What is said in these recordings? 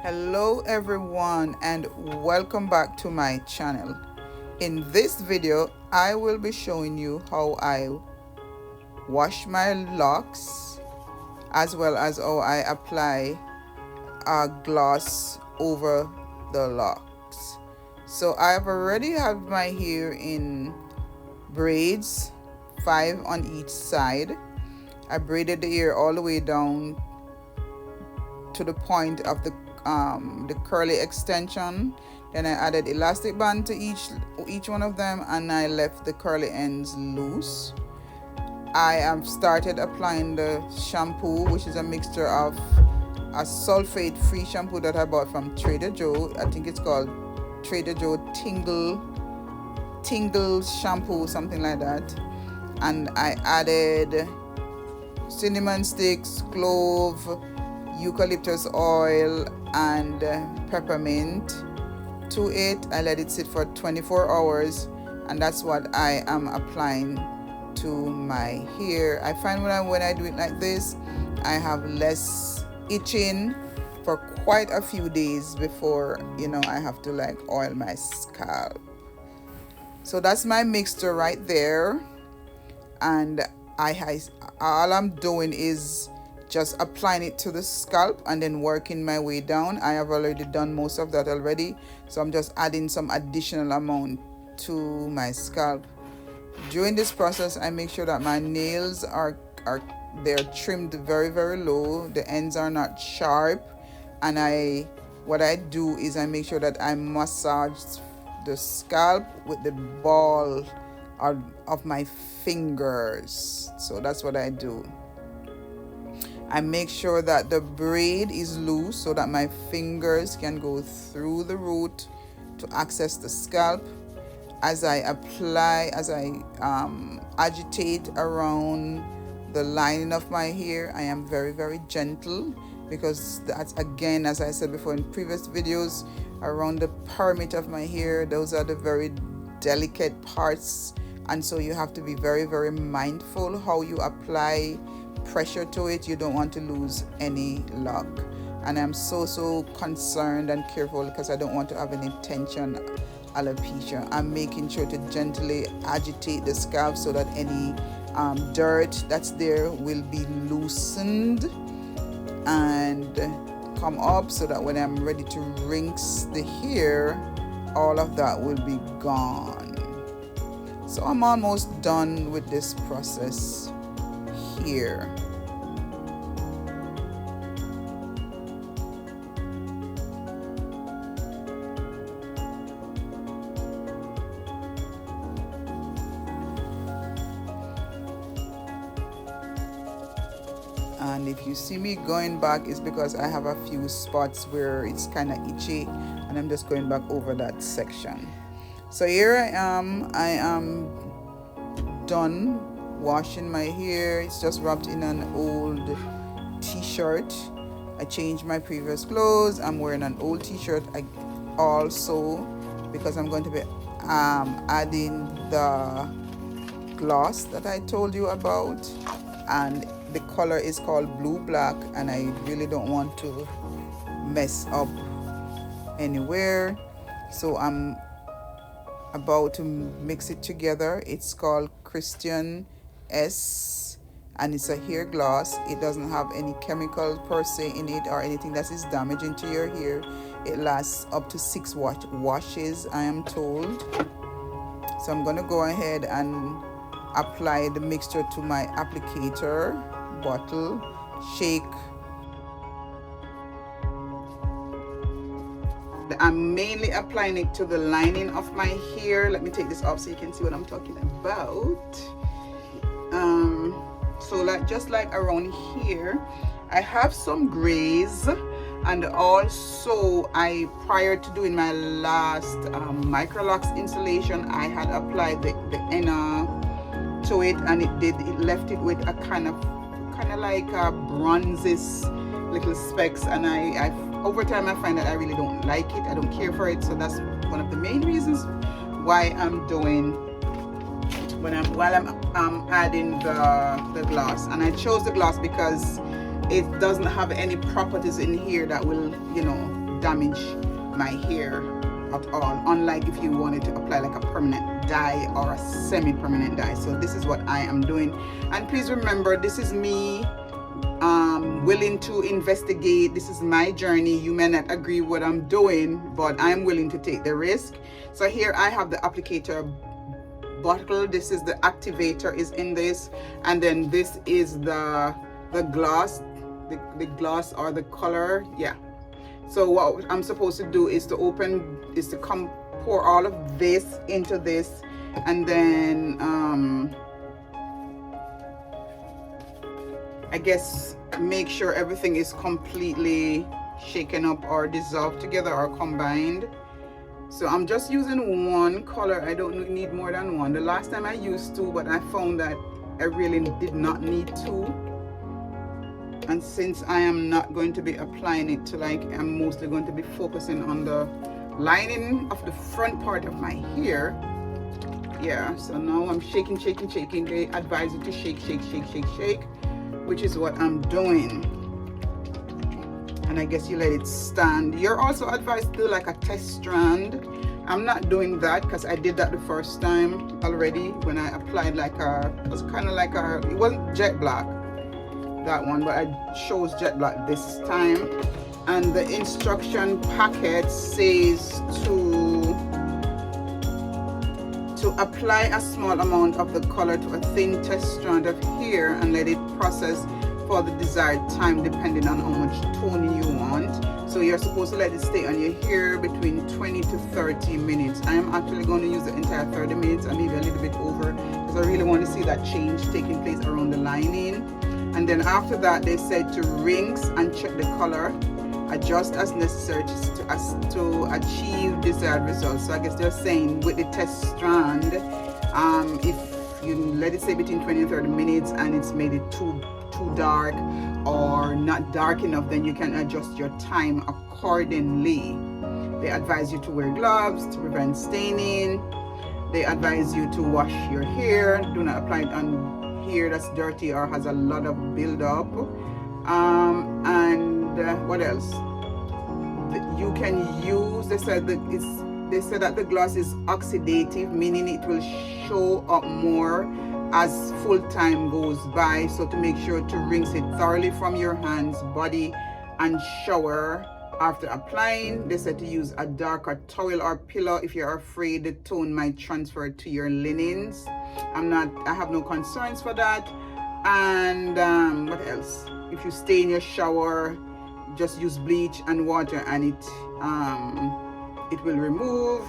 Hello everyone and welcome back to my channel. In this video I will be showing you how I wash my locks as well as how I apply a gloss over the locks. So I've already have my hair in braids, 5 on each side. I braided the hair all the way down to the point of the curly extension. Then I added elastic band to each one of them, and I left the curly ends loose. I have started applying the shampoo, which is a mixture of a sulfate free shampoo that I bought from Trader Joe. I think it's called Trader Joe Tingle shampoo, something like that. And I added cinnamon sticks, clove, eucalyptus oil, and peppermint to it. I let it sit for 24 hours, and that's what I am applying to my hair. I find when I do it like this, I have less itching for quite a few days before I have to like oil my scalp. So that's my mixture right there, and all I'm doing is just applying it to the scalp and then working my way down. I have already done most of that already, so I'm just adding some additional amount to my scalp. During this process, I make sure that my nails they're trimmed very, very low. The ends are not sharp, and what I do is I make sure that I massage the scalp with the ball of my fingers. So that's what I do. I make sure that the braid is loose so that my fingers can go through the root to access the scalp. As I agitate around the lining of my hair, I am very, very gentle, because that's, again, as I said before in previous videos, around the perimeter of my hair, those are the very delicate parts, and so you have to be very, very mindful how you apply pressure to it. You don't want to lose any lock, and I'm so concerned and careful because I don't want to have any tension alopecia. I'm making sure to gently agitate the scalp so that any dirt that's there will be loosened and come up, so that when I'm ready to rinse the hair, all of that will be gone. So I'm almost done with this process here. And if you see me going back, it's because I have a few spots where it's kind of itchy, and I'm just going back over that section. So here I am done washing my hair. It's just wrapped in an old t-shirt. I changed my previous clothes. I'm wearing an old t-shirt also because I'm going to be adding the gloss that I told you about, and the color is called blue black, and I really don't want to mess up anywhere, so I'm about to mix it together. It's called Kristin Ess, and it's a hair gloss. It doesn't have any chemical per se in it or anything that is damaging to your hair. It lasts up to 6 washes, I am told. So I'm going to go ahead and apply the mixture to my applicator bottle, shake. I'm mainly applying it to the lining of my hair. Let me take this off so you can see what I'm talking about. So just like around here, I have some grays, and also prior to doing my last Microlocs installation, I had applied the henna to it, and it left it with a kind of like a bronzes little specks, and I over time I find that I really don't like it. I don't care for it. So that's one of the main reasons why I'm doing while I'm adding the gloss. And I chose the gloss because it doesn't have any properties in here that will damage my hair at all, unlike if you wanted to apply like a permanent dye or a semi-permanent dye. So this is what I am doing, and please remember, this is me willing to investigate. This is my journey. You may not agree with what I'm doing, but I'm willing to take the risk. So here I have the applicator bottle. This is the activator is in this, and then this is the gloss, the gloss or the color. Yeah. So what I'm supposed to do is to come pour all of this into this, and then I guess make sure everything is completely shaken up or dissolved together or combined. So I'm just using one color. I don't need more than one. The last time I used two, but I found that I really did not need two. And since I am not going to be applying it to, like, I'm mostly going to be focusing on the lining of the front part of my hair. Yeah, so now I'm shaking. They advise you to shake, which is what I'm doing. And I guess you let it stand. You're also advised to do like a test strand. I'm not doing that because I did that the first time already when I applied like it was kind of like it wasn't jet black, that one, but I chose jet black this time. And the instruction packet says to apply a small amount of the color to a thin test strand of hair and let it process for the desired time depending on how much tone you want. So you're supposed to let it stay on your hair between 20 to 30 minutes. I am actually going to use the entire 30 minutes and maybe a little bit over, because I really want to see that change taking place around the lining. And then after that, they said to rinse and check the color, adjust as necessary to achieve desired results. So I guess they're saying with the test strand, if you let it stay between 20 and 30 minutes and it's made it too dark or not dark enough, then you can adjust your time accordingly. They advise you to wear gloves to prevent staining. They advise you to wash your hair. Do not apply it on hair that's dirty or has a lot of buildup. And what else? You can use, they said that the gloss is oxidative, meaning it will show up more as full time goes by. So to make sure to rinse it thoroughly from your hands, body, and shower after applying. They said to use a darker towel or pillow if you're afraid the tone might transfer to your linens. I have no concerns for that. And what else? If you stay in your shower, just use bleach and water and it will remove.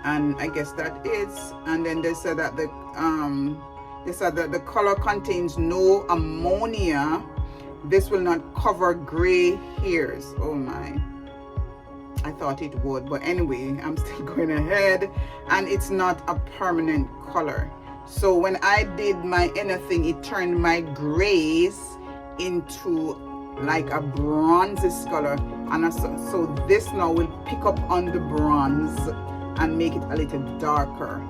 And I guess that is. And then they said that the color contains no ammonia. This will not cover gray hairs. Oh my, I thought it would, but anyway, I'm still going ahead. And it's not a permanent color. So when I did my inner thing, it turned my grays into like a bronze color, and so this now will pick up on the bronze and make it a little darker.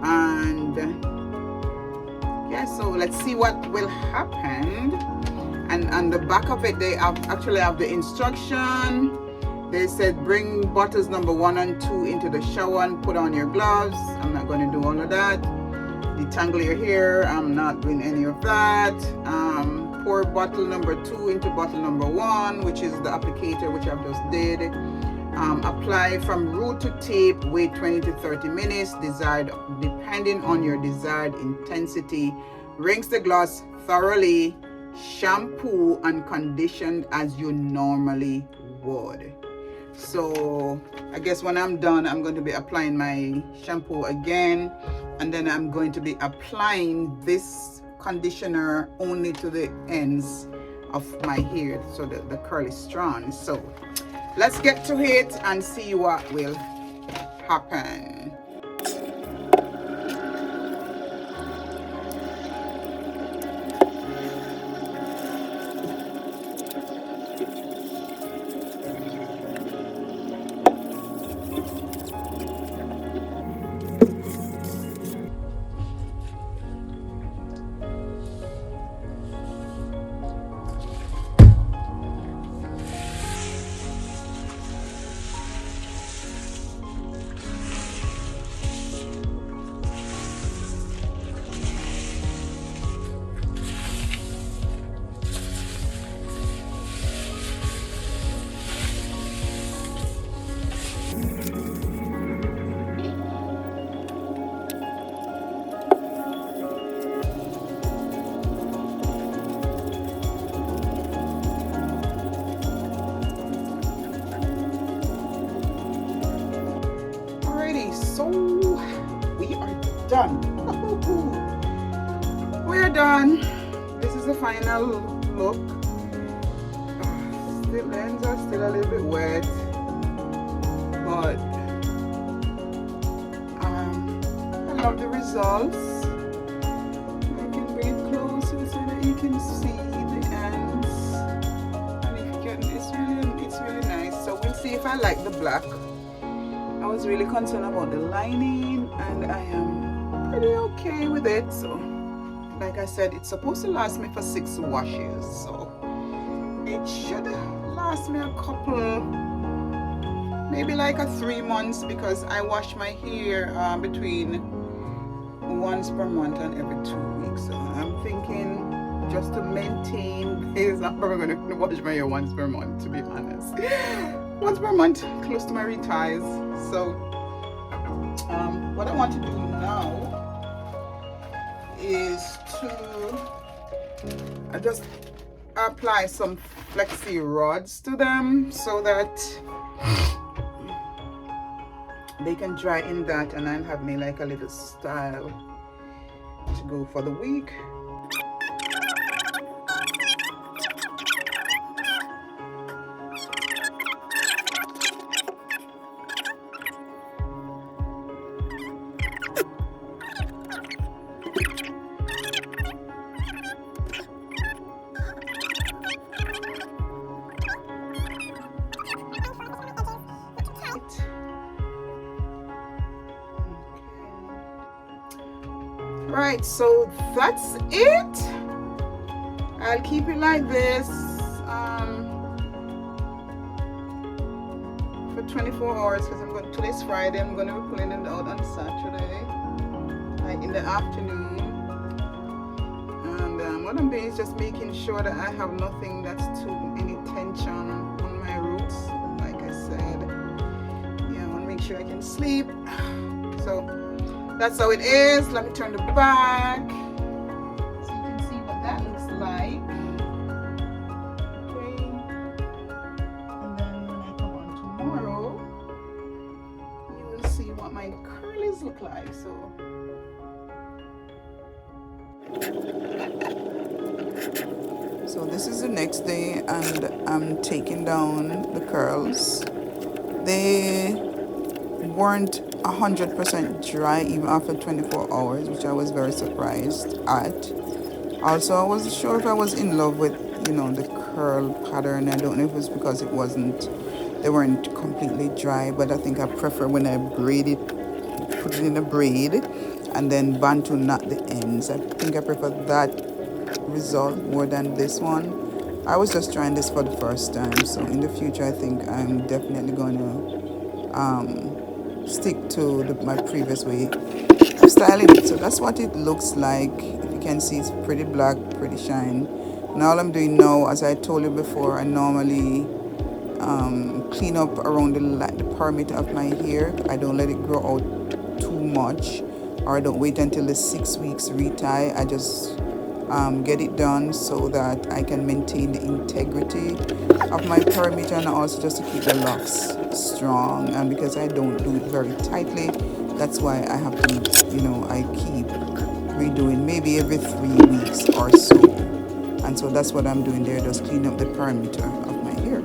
And yeah, so let's see what will happen. And on the back of it, they actually have the instruction. They said bring bottles number 1 and 2 into the shower and put on your gloves. I'm not going to do all of that. Detangle your hair, I'm not doing any of that. Pour bottle number 2 into bottle number 1, which is the applicator, which I've just did. Apply from root to tip, wait 20 to 30 minutes, depending on your desired intensity. Rinse the gloss thoroughly, shampoo and condition as you normally would. So I guess when I'm done, I'm going to be applying my shampoo again, and then I'm going to be applying this conditioner only to the ends of my hair, so the curly strands. So let's get to it and see what will happen. So we are done. We're done. This is the final look. The lens are still a little bit wet, but I love the results. I can bring it closer so that you can see the ends, and if you can, it's really nice. So we'll see if I like the black. I was really concerned about the lining, and I am pretty okay with it. So like I said, it's supposed to last me for 6 washes, so it should last me a couple, maybe like a 3 months, because I wash my hair between once per month and every 2 weeks. So I'm thinking just to maintain this, I'm probably going to wash my hair once per month, to be honest. Once per month, close to my retires. So what I want to do now is to just apply some flexi rods to them so that they can dry in that, and I'll have me like a little style to go for the week. Right, so that's it. I'll keep it like this for 24 hours, because today's Friday. I'm going to be pulling it out on Saturday, like in the afternoon. And what I'm doing is just making sure that I have nothing that's any tension on my roots. Like I said, yeah, I want to make sure I can sleep. So that's how it is. Let me turn the back so you can see what that looks like. Okay. And then when I come on tomorrow, you will see what my curlies look like. So this is the next day, and I'm taking down the curls. They weren't 100% dry even after 24 hours, which I was very surprised at. Also, I wasn't sure if I was in love with, the curl pattern. I don't know if it was because they weren't completely dry, but I think I prefer when I put it in a braid and then bantu knot the ends. I think I prefer that result more than this one. I was just trying this for the first time, so in the future I think I'm definitely going to stick to my previous way of styling it. So that's what it looks like. If you can see, it's pretty black, pretty shine. Now all I'm doing now, as I told you before, I normally clean up around the perimeter of my hair. I don't let it grow out too much, or I don't wait until the 6 weeks retie. I just get it done so that I can maintain the integrity of my perimeter, and also just to keep the locks strong. And because I don't do it very tightly, that's why I have to, I keep redoing maybe every 3 weeks or so. And so that's what I'm doing there, just clean up the perimeter of my hair.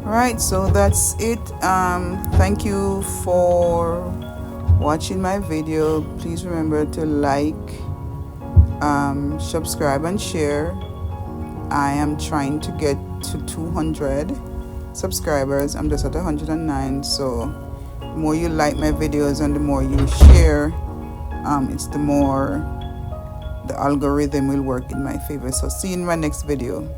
Right, so that's it. Thank you for watching my video. Please remember to like, subscribe and share. I am trying to get to 200 subscribers. I'm just at 109. So the more you like my videos and the more you share, it's the more the algorithm will work in my favor. So see you in my next video.